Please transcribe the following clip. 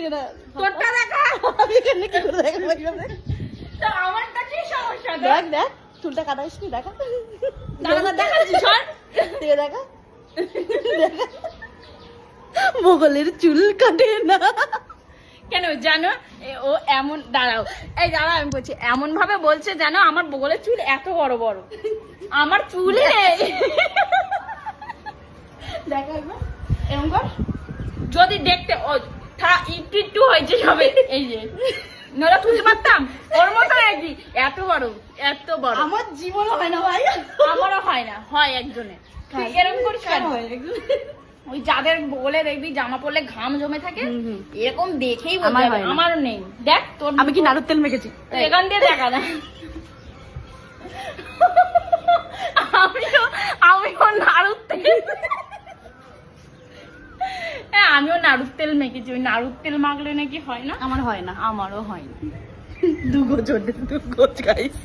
দেখে না তোরটা দেখা আমি এখানে কি করে দেখাবো এখানে তো আমারটা কি সমস্যা দেখ দেখ চুলটা কাটাইস নি দেখা দাদা দেখাচ্ছি সর দেখে দেখা মোগলের চুল কাটে না কেন জানো ও এমন দাঁড়াও এই দাঁড়াও আমি বলছি এমন ভাবে বলছে জানো আমার বগলের চুল এত বড় বড় আমার চুলে দেখা একবার এরকম কর যদি দেখতে ও একটু একটু হয়েছে সবে এই যে নলা তুলতে পারতাম ওর মতো একই এত বড় এত বড় আমার জীবনও হয় না ভাই আমারও হয় না হয় একজনে তুই এরকম করিস কেন হয় একদম ওই যাদের বলে দেখবি জামা পরলে ঘাম জমে থাকে এরকম দেখেই আমার বোঝা হয় যায় না। আমারও নেই দেখ তোর আমি কি নাড়ুর তেল মেখেছি তো এখান দিয়ে দেখা না আমিও নাড়ুর তেল হ্যাঁ আমিও নাড়ুর তেল মেখেছি ওই নাড়ুর তেল মাখলে নাকি হয় না আমার হয় না আমারও হয় না দু গোজ গাইস